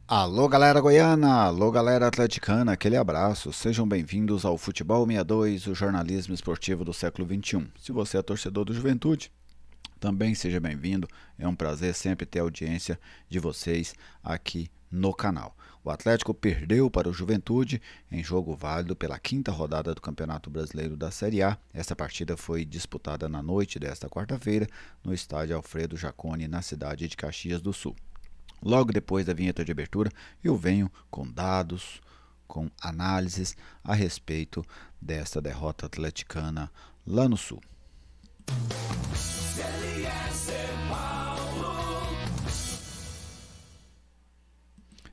Alô galera goiana, alô galera atleticana, aquele abraço, sejam bem-vindos ao Futebol 62, o jornalismo esportivo do século XXI. Se você é torcedor do Juventude, também seja bem-vindo, é um prazer sempre ter a audiência de vocês aqui no canal. O Atlético perdeu para o Juventude em jogo válido pela quinta rodada do Campeonato Brasileiro da Série A. Essa partida foi disputada na noite desta quarta-feira no estádio Alfredo Jaconi, na cidade de Caxias do Sul. Logo depois da vinheta de abertura, eu venho com dados, com análises a respeito desta derrota atleticana lá no Sul.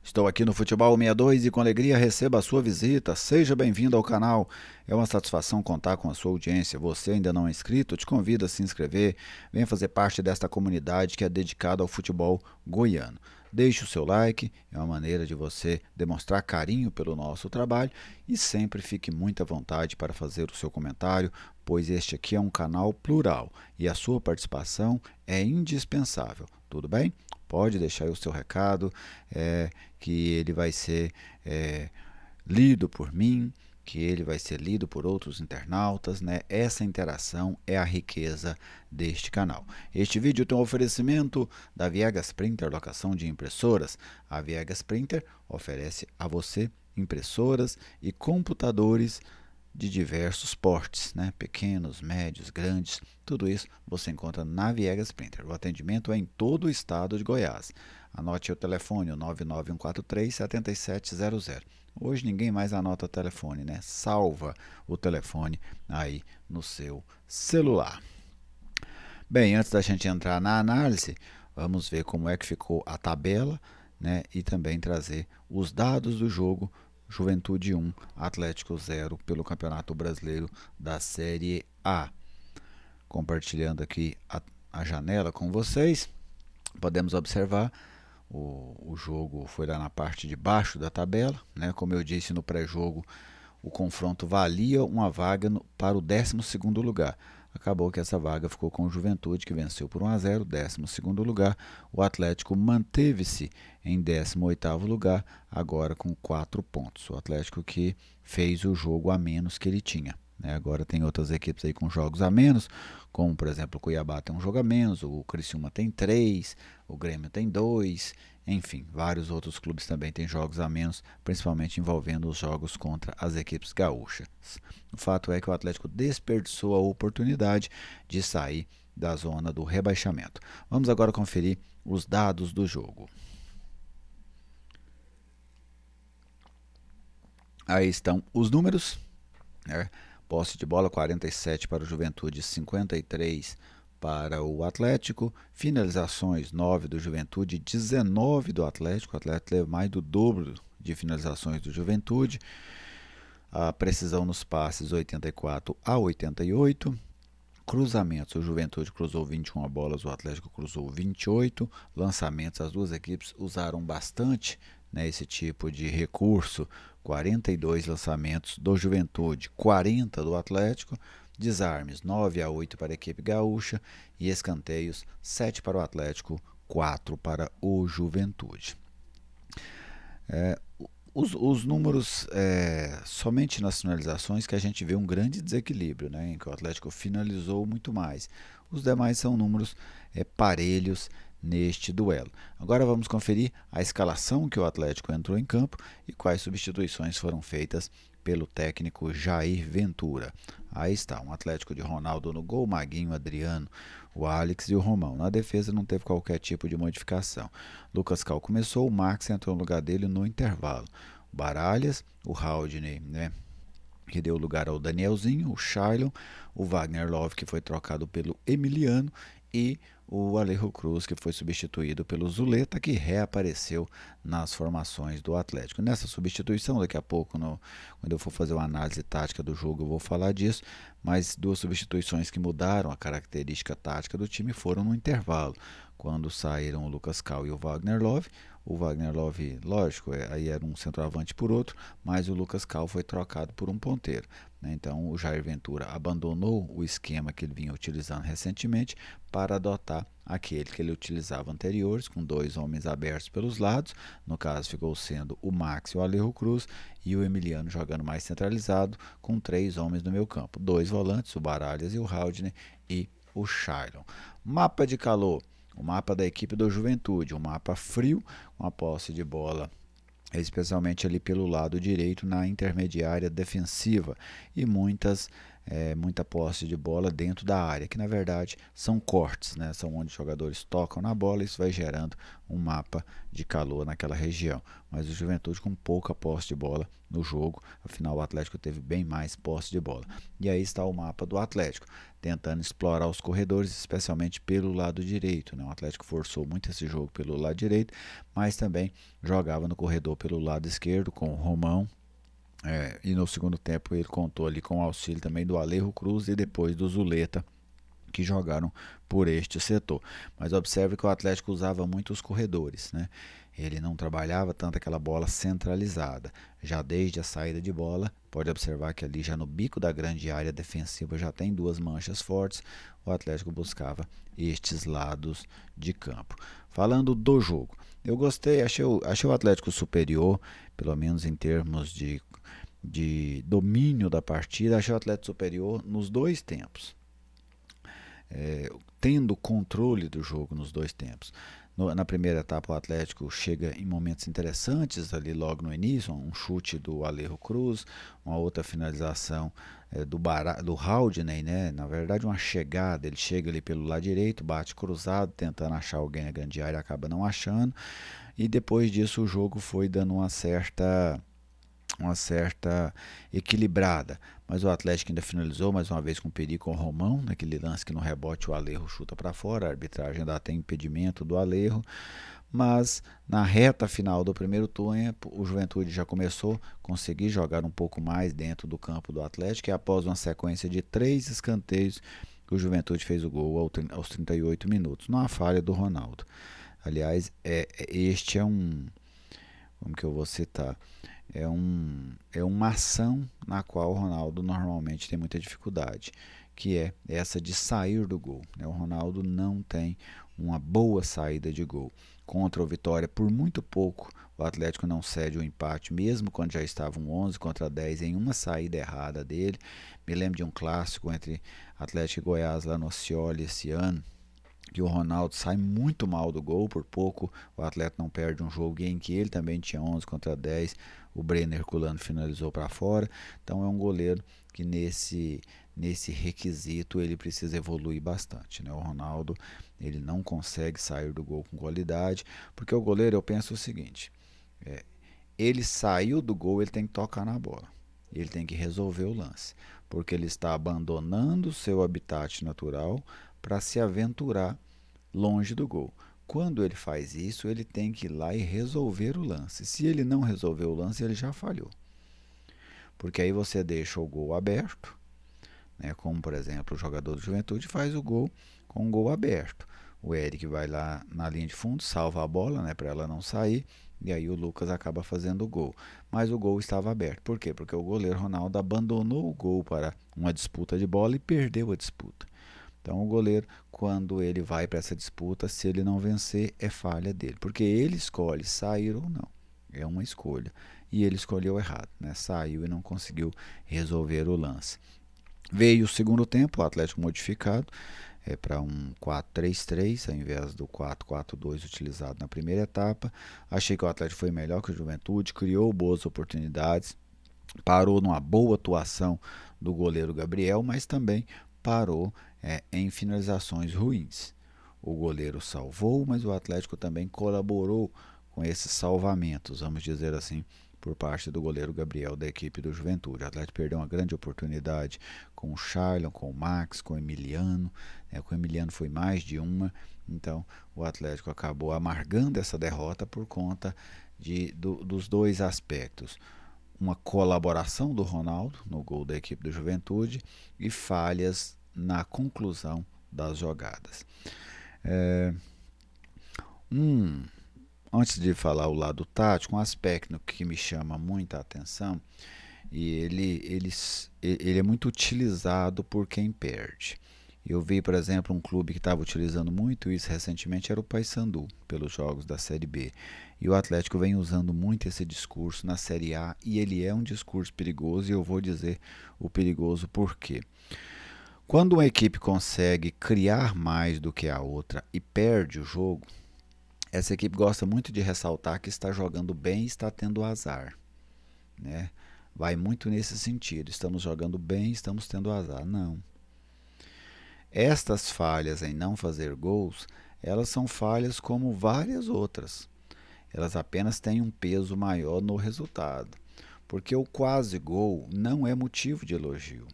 Estou aqui no Futebol 62 e com alegria recebo a sua visita. Seja bem-vindo ao canal. É uma satisfação contar com a sua audiência. Você ainda não é inscrito? Te convido a se inscrever. Venha fazer parte desta comunidade que é dedicada ao futebol goiano. Deixe o seu like, é uma maneira de você demonstrar carinho pelo nosso trabalho e sempre fique muito à vontade para fazer o seu comentário, pois este aqui é um canal plural e a sua participação é indispensável. Tudo bem? Pode deixar aí o seu recado, que ele vai ser lido por mim, que ele vai ser lido por outros internautas, né? Essa interação é a riqueza deste canal. Este vídeo tem um oferecimento da Viegas Printer, locação de impressoras. A Viegas Printer oferece a você impressoras e computadores de diversos portes, né? Pequenos, médios, grandes, tudo isso você encontra na Viegas Printer. O atendimento é em todo o estado de Goiás. Anote o telefone, o 99143-7700. Hoje ninguém mais anota o telefone, né? Salva o telefone aí no seu celular. Bem, antes da gente entrar na análise, vamos ver como é que ficou a tabela, né? E também trazer os dados do jogo Juventude 1, Atlético 0 pelo Campeonato Brasileiro da Série A. Compartilhando aqui a janela com vocês, podemos observar o jogo foi lá na parte de baixo da tabela, né? Como eu disse no pré-jogo, o confronto valia uma vaga para o 12º lugar. Acabou que essa vaga ficou com o Juventude, que venceu por 1-0, 12º lugar. O Atlético manteve-se em 18º lugar, agora com 4 pontos. O Atlético que fez o jogo a menos que ele tinha. Agora tem outras equipes aí com jogos a menos, como por exemplo o Cuiabá tem um jogo a menos, o Criciúma tem 3, o Grêmio tem 2, enfim, vários outros clubes também têm jogos a menos, principalmente envolvendo os jogos contra as equipes gaúchas. O fato é que o Atlético desperdiçou a oportunidade de sair da zona do rebaixamento. Vamos agora conferir os dados do jogo. Aí estão os números, né? Posse de bola 47 para o Juventude, 53 para o Atlético. Finalizações 9 do Juventude, 19 do Atlético. O Atlético teve mais do dobro de finalizações do Juventude. A precisão nos passes 84-88. Cruzamentos, o Juventude cruzou 21 bolas, o Atlético cruzou 28. Lançamentos, as duas equipes usaram bastante, né, esse tipo de recurso. 42 lançamentos do Juventude, 40 do Atlético. Desarmes 9-8 para a equipe gaúcha e escanteios 7 para o Atlético, 4 para o Juventude. Os números, somente nas finalizações que a gente vê um grande desequilíbrio, né, em que o Atlético finalizou muito mais. Os demais são números parelhos neste duelo. Agora vamos conferir a escalação que o Atlético entrou em campo e quais substituições foram feitas pelo técnico Jair Ventura. Aí está, um Atlético de Ronaldo no gol, Maguinho, Adriano, o Alex e o Romão. Na defesa não teve qualquer tipo de modificação. Lucas Cal começou, o Max entrou no lugar dele no intervalo. O Baralhas, o Haldney, né, que deu lugar ao Danielzinho, o Shailon, o Wagner Love, que foi trocado pelo Emiliano, e o Alejo Cruz, que foi substituído pelo Zuleta, que reapareceu nas formações do Atlético. Nessa substituição, daqui a pouco, quando eu for fazer uma análise tática do jogo, eu vou falar disso, mas duas substituições que mudaram a característica tática do time foram no intervalo, quando saíram o Lucas Cal e o Wagner Love. O Wagner Love, lógico, aí era um centroavante por outro, mas o Lucas Cal foi trocado por um ponteiro. né? Então o Jair Ventura abandonou o esquema que ele vinha utilizando recentemente para adotar aquele que ele utilizava anteriores, com 2 homens abertos pelos lados. No caso ficou sendo o Max e o Alejo Cruz, e o Emiliano jogando mais centralizado com 3 homens no meio campo, 2 volantes, o Baralhas e o Haldner, e o Shailon. Mapa de calor: o mapa da equipe do Juventude, um mapa frio, com a posse de bola especialmente ali pelo lado direito na intermediária defensiva, e muita posse de bola dentro da área, que na verdade são cortes, né? São onde os jogadores tocam na bola, e isso vai gerando um mapa de calor naquela região. Mas o Juventude com pouca posse de bola no jogo, afinal o Atlético teve bem mais posse de bola. E aí está o mapa do Atlético, tentando explorar os corredores, especialmente pelo lado direito, né? O Atlético forçou muito esse jogo pelo lado direito, mas também jogava no corredor pelo lado esquerdo com o Romão. E no segundo tempo ele contou ali com o auxílio também do Alejo Cruz e depois do Zuleta, que jogaram por este setor. Mas observe que o Atlético usava muito os corredores, né? Ele não trabalhava tanto aquela bola centralizada. Já desde a saída de bola, pode observar que ali já no bico da grande área defensiva já tem 2 manchas fortes. O Atlético buscava estes lados de campo. Falando do jogo, eu gostei, achei o Atlético superior, pelo menos em termos de domínio da partida. Achei o Atlético superior nos 2 tempos, tendo controle do jogo nos 2 tempos. Na primeira etapa o Atlético chega em momentos interessantes ali logo no início, um chute do Alejo Cruz, uma outra finalização do Haldner, né? Na verdade uma chegada, ele chega ali pelo lado direito, bate cruzado, tentando achar alguém na grande área, acaba não achando, e depois disso o jogo foi dando uma certa equilibrada, mas o Atlético ainda finalizou mais uma vez com perigo com o Romão, naquele lance que no rebote o Alejo chuta para fora, a arbitragem ainda tem impedimento do Alejo, mas na reta final do primeiro tempo o Juventude já começou a conseguir jogar um pouco mais dentro do campo do Atlético, e após uma sequência de 3 escanteios o Juventude fez o gol aos 38 minutos, numa falha do Ronaldo. Aliás, este é um, como que eu vou citar, é uma ação na qual o Ronaldo normalmente tem muita dificuldade, que é essa de sair do gol, né? O Ronaldo não tem uma boa saída de gol. Contra o Vitória, por muito pouco, o Atlético não cede o empate, mesmo quando já estavam 11 contra 10 em uma saída errada dele. Me lembro de um clássico entre Atlético e Goiás lá no Scioli esse ano, que o Ronaldo sai muito mal do gol, por pouco o Atlético não perde um jogo em que ele também tinha 11 contra 10, o Brenner Herculano finalizou para fora. Então é um goleiro que nesse requisito ele precisa evoluir bastante, né? O Ronaldo, ele não consegue sair do gol com qualidade, porque o goleiro, eu penso o seguinte, ele saiu do gol, ele tem que tocar na bola, ele tem que resolver o lance, porque ele está abandonando o seu habitat natural para se aventurar longe do gol. Quando ele faz isso, ele tem que ir lá e resolver o lance. Se ele não resolver o lance, ele já falhou. Porque aí você deixa o gol aberto, né? Como por exemplo o jogador do Juventude faz o gol com o gol aberto. O Eric vai lá na linha de fundo, salva a bola, né, para ela não sair, e aí o Lucas acaba fazendo o gol. Mas o gol estava aberto. Por quê? Porque o goleiro Ronaldo abandonou o gol para uma disputa de bola e perdeu a disputa. Então o goleiro, quando ele vai para essa disputa, se ele não vencer, é falha dele, porque ele escolhe sair ou não. É uma escolha. E ele escolheu errado, né? Saiu e não conseguiu resolver o lance. Veio o segundo tempo, o Atlético modificado para um 4-3-3 ao invés do 4-4-2 utilizado na primeira etapa. Achei que o Atlético foi melhor que o Juventude, criou boas oportunidades, parou numa boa atuação do goleiro Gabriel, mas também parou em finalizações ruins. O goleiro salvou, mas o Atlético também colaborou com esses salvamentos, vamos dizer assim, por parte do goleiro Gabriel da equipe do Juventude. O Atlético perdeu uma grande oportunidade com o Shailon, com o Max, com o Emiliano. Com o Emiliano foi mais de uma, então o Atlético acabou amargando essa derrota por conta dos 2 aspectos: uma colaboração do Ronaldo no gol da equipe do Juventude e falhas na conclusão das jogadas. Antes de falar o lado tático, um aspecto que me chama muita atenção e ele é muito utilizado por quem perde. Eu vi, por exemplo, um clube que estava utilizando muito isso recentemente, era o Paysandu, pelos jogos da Série B. E o Atlético vem usando muito esse discurso na Série A, e ele é um discurso perigoso, e eu vou dizer o perigoso por quê. Quando uma equipe consegue criar mais do que a outra e perde o jogo, essa equipe gosta muito de ressaltar que está jogando bem e está tendo azar, né? Vai muito nesse sentido. Estamos jogando bem, estamos tendo azar. Não. Estas falhas em não fazer gols, elas são falhas como várias outras. Elas apenas têm um peso maior no resultado. Porque o quase gol não é motivo de elogio.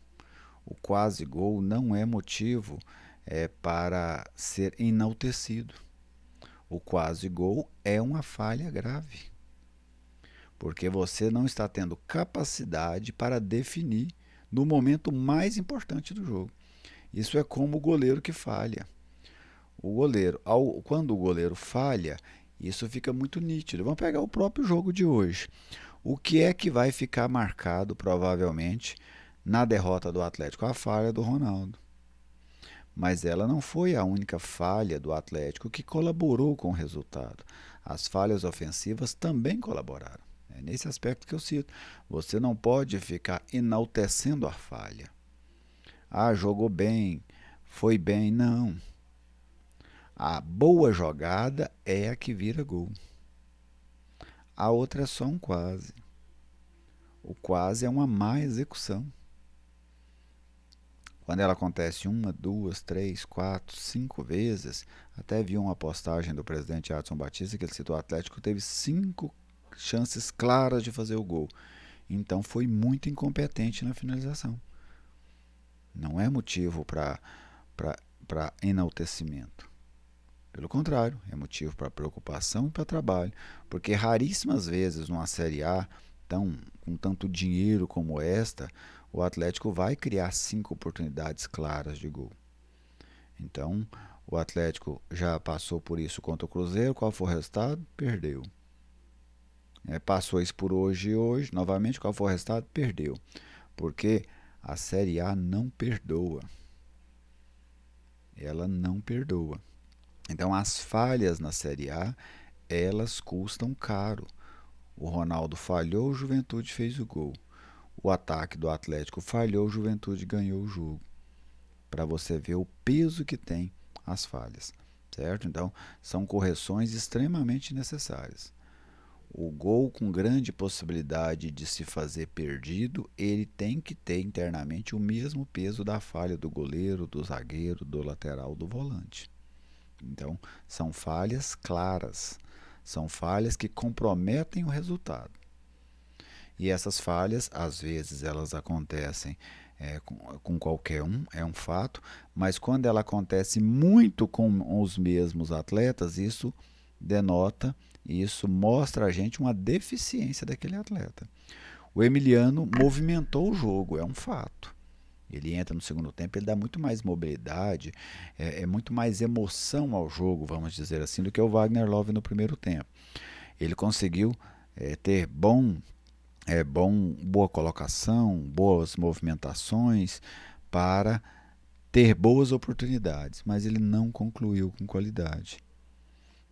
O quase gol não é motivo para ser enaltecido. O quase gol é uma falha grave. Porque você não está tendo capacidade para definir no momento mais importante do jogo. Isso é como o goleiro que falha. O goleiro, quando o goleiro falha, isso fica muito nítido. Vamos pegar o próprio jogo de hoje. O que é que vai ficar marcado, provavelmente, na derrota do Atlético? A falha do Ronaldo. Mas ela não foi a única falha do Atlético que colaborou com o resultado. As falhas ofensivas também colaboraram. É nesse aspecto que eu cito. Você não pode ficar enaltecendo a falha. Ah, jogou bem, foi bem. Não. A boa jogada é a que vira gol. A outra é só um quase. O quase é uma má execução. Quando ela acontece uma, duas, três, quatro, cinco vezes, até vi uma postagem do presidente Adson Batista que ele citou: o Atlético teve 5 chances claras de fazer o gol. Então foi muito incompetente na finalização. Não é motivo para enaltecimento. Pelo contrário, é motivo para preocupação e para trabalho, porque raríssimas vezes numa Série A, com tanto dinheiro como esta, o Atlético vai criar 5 oportunidades claras de gol. Então, o Atlético já passou por isso contra o Cruzeiro. Qual foi o resultado? Perdeu. Passou isso por hoje e hoje, novamente, qual foi o resultado? Perdeu. Porque a Série A não perdoa. Ela não perdoa. Então, as falhas na Série A, elas custam caro. O Ronaldo falhou, o Juventude fez o gol. O ataque do Atlético falhou, o Juventude ganhou o jogo. Para você ver o peso que tem as falhas, certo? Então, são correções extremamente necessárias. O gol com grande possibilidade de se fazer perdido, ele tem que ter internamente o mesmo peso da falha do goleiro, do zagueiro, do lateral, do volante. Então, são falhas claras, são falhas que comprometem o resultado. E essas falhas, às vezes, elas acontecem com qualquer um, é um fato, mas quando ela acontece muito com os mesmos atletas, isso denota, isso mostra a gente uma deficiência daquele atleta. O Emiliano movimentou o jogo, é um fato. Ele entra no segundo tempo, ele dá muito mais mobilidade, muito mais emoção ao jogo, vamos dizer assim, do que o Wagner Love no primeiro tempo. Ele conseguiu ter boa colocação, boas movimentações para ter boas oportunidades, mas ele não concluiu com qualidade.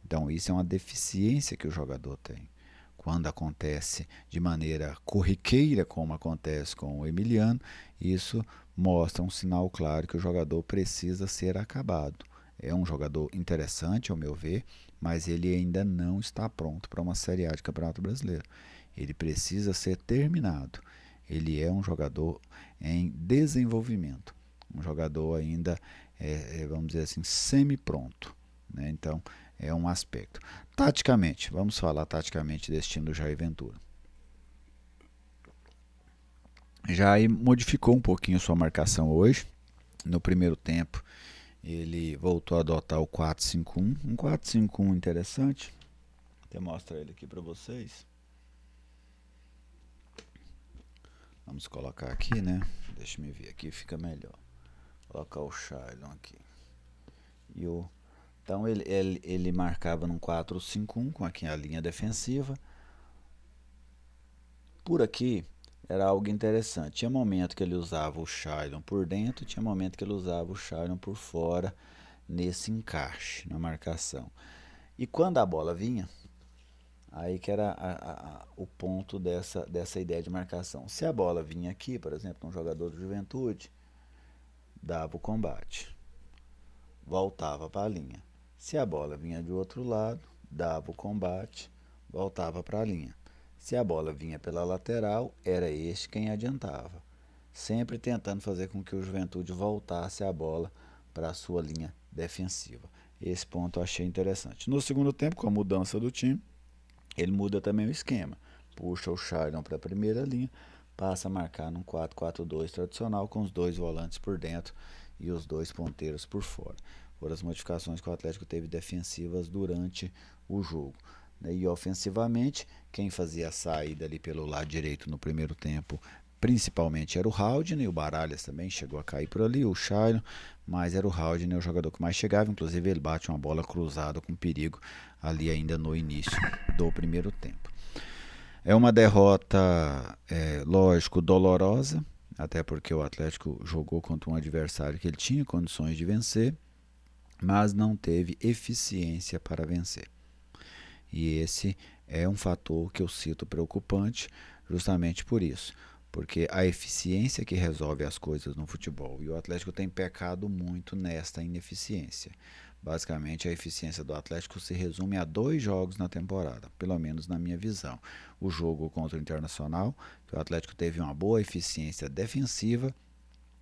Então, isso é uma deficiência que o jogador tem. Quando acontece de maneira corriqueira, como acontece com o Emiliano, isso mostra um sinal claro que o jogador precisa ser acabado. É um jogador interessante, ao meu ver, mas ele ainda não está pronto para uma Série A de Campeonato Brasileiro. Ele precisa ser terminado. Ele é um jogador em desenvolvimento, um jogador ainda, vamos dizer assim, semi-pronto, né? Então, é um aspecto. Taticamente, vamos falar taticamente desse time do Jair Ventura. Jair modificou um pouquinho sua marcação hoje. No primeiro tempo, ele voltou a adotar o 4-5-1. Um 4-5-1 interessante. Até mostrar ele aqui para vocês. Vamos colocar aqui, né? Deixa eu ver aqui, fica melhor. Vou colocar o Shailon aqui. Então ele marcava num 4-5-1 com aqui a linha defensiva. Por aqui era algo interessante. Tinha momento que ele usava o Shailon por dentro, tinha momento que ele usava o Shailon por fora, nesse encaixe, na marcação. E quando a bola vinha, aí que era o ponto dessa ideia de marcação. Se a bola vinha aqui, por exemplo, um jogador do Juventude, dava o combate, voltava para a linha. Se a bola vinha do outro lado, dava o combate, voltava para a linha. Se a bola vinha pela lateral, era este quem adiantava, sempre tentando fazer com que o Juventude voltasse a bola para a sua linha defensiva. Esse ponto eu achei interessante. No segundo tempo, com a mudança do time, ele muda também o esquema. Puxa o Shailon para a primeira linha, passa a marcar num 4-4-2 tradicional com os dois volantes por dentro e os dois ponteiros por fora. Foram as modificações que o Atlético teve defensivas durante o jogo. E ofensivamente, quem fazia a saída ali pelo lado direito no primeiro tempo principalmente era o Haldane, o Baralhas também chegou a cair por ali, o Shailon, mas era o Haldane o jogador que mais chegava, inclusive ele bate uma bola cruzada com perigo ali ainda no início do primeiro tempo. É uma derrota, lógico, dolorosa, até porque o Atlético jogou contra um adversário que ele tinha condições de vencer, mas não teve eficiência para vencer. E esse é um fator que eu cito preocupante justamente por isso. Porque a eficiência que resolve as coisas no futebol. E o Atlético tem pecado muito nesta ineficiência. Basicamente, a eficiência do Atlético se resume a 2 jogos na temporada, pelo menos na minha visão. O jogo contra o Internacional, que o Atlético teve uma boa eficiência defensiva,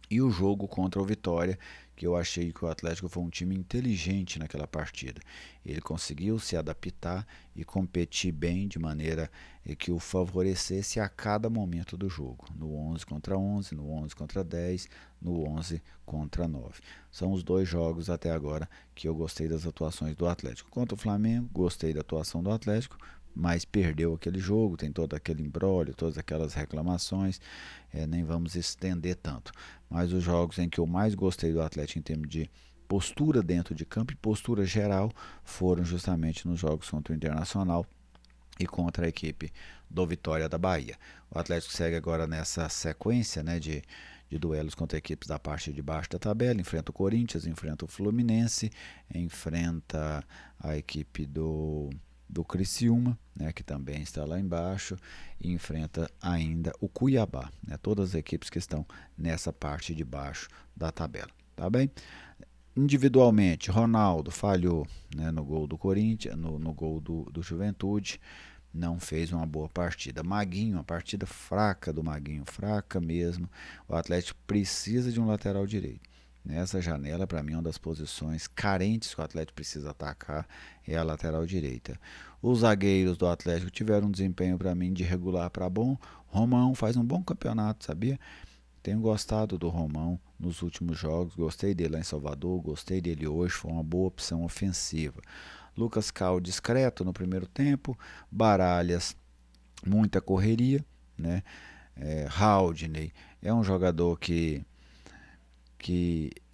e o jogo contra o Vitória, que eu achei que o Atlético foi um time inteligente naquela partida. Ele conseguiu se adaptar e competir bem de maneira que o favorecesse a cada momento do jogo. No 11 contra 11, no 11 contra 10, no 11 contra 9. São os 2 jogos até agora que eu gostei das atuações do Atlético. Contra o Flamengo, gostei da atuação do Atlético, mas perdeu aquele jogo, tem todo aquele imbróglio, todas aquelas reclamações, nem vamos estender tanto. Mas os jogos em que eu mais gostei do Atlético em termos de postura dentro de campo e postura geral foram justamente nos jogos contra o Internacional e contra a equipe do Vitória da Bahia. O Atlético segue agora nessa sequência, de duelos contra equipes da parte de baixo da tabela, enfrenta o Corinthians, enfrenta o Fluminense, enfrenta a equipe do Criciúma, que também está lá embaixo, e enfrenta ainda o Cuiabá, todas as equipes que estão nessa parte de baixo da tabela, tá bem? Individualmente, Ronaldo falhou, no gol do Corinthians, no gol do Juventude, não fez uma boa partida. Maguinho, uma partida fraca do Maguinho, fraca mesmo. O Atlético precisa de um lateral direito. Nessa janela, para mim, uma das posições carentes que o Atlético precisa atacar é a lateral direita. Os zagueiros do Atlético tiveram um desempenho, para mim, de regular para bom. Romão faz um bom campeonato, sabia? Tenho gostado do Romão nos últimos jogos, gostei dele lá em Salvador, gostei dele hoje, foi uma boa opção ofensiva. Lucas Cal discreto no primeiro tempo, Baralhas muita correria, né? Haldane é um jogador que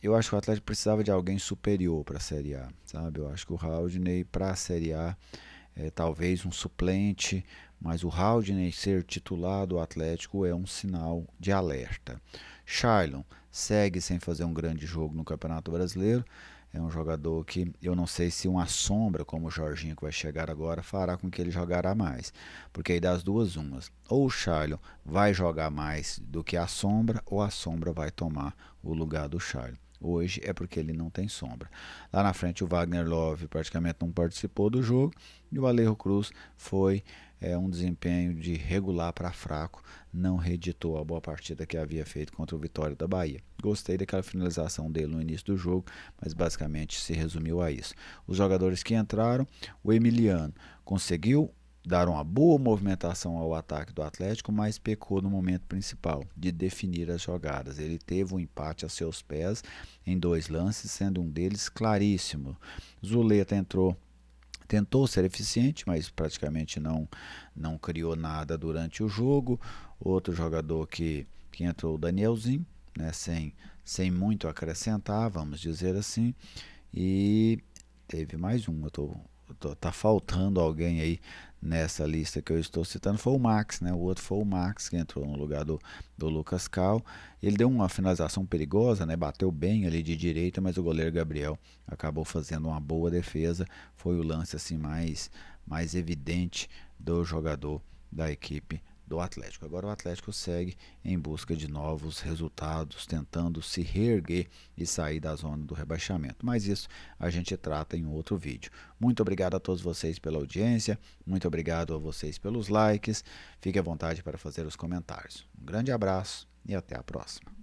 eu acho que o Atlético precisava de alguém superior para a Série A, sabe? Eu acho que o Haldane para a Série A talvez um suplente, mas o Haldane ser titular do Atlético é um sinal de alerta. Shailon segue sem fazer um grande jogo no Campeonato Brasileiro. É um jogador que eu não sei se uma sombra, como o Jorginho que vai chegar agora, fará com que ele jogará mais. Porque aí das duas umas. Ou o Shailon vai jogar mais do que a sombra, ou a sombra vai tomar o lugar do Shailon. Hoje é porque ele não tem sombra. Lá na frente o Wagner Love praticamente não participou do jogo e o Alejo Cruz foi um desempenho de regular para fraco, não reeditou a boa partida que havia feito contra o Vitória da Bahia. Gostei daquela finalização dele no início do jogo, mas basicamente se resumiu a isso. Os jogadores que entraram, o Emiliano conseguiu dar uma boa movimentação ao ataque do Atlético, mas pecou no momento principal, de definir as jogadas. Ele teve um empate a seus pés em 2 lances, sendo um deles claríssimo. Zuleta tentou ser eficiente, mas praticamente não criou nada durante o jogo. Outro jogador que entrou, o Danielzinho, sem muito acrescentar, vamos dizer assim. E teve mais um, tá faltando alguém aí nessa lista que eu estou citando foi o Max, né? O outro foi o Max, que entrou no lugar do Lucas Cal. Ele deu uma finalização perigosa, né? Bateu bem ali de direita, mas o goleiro Gabriel acabou fazendo uma boa defesa. Foi o lance assim mais evidente do jogador da equipe do Atlético. Agora o Atlético segue em busca de novos resultados, tentando se reerguer e sair da zona do rebaixamento. Mas isso a gente trata em outro vídeo. Muito obrigado a todos vocês pela audiência, muito obrigado a vocês pelos likes. Fique à vontade para fazer os comentários. Um grande abraço e até a próxima.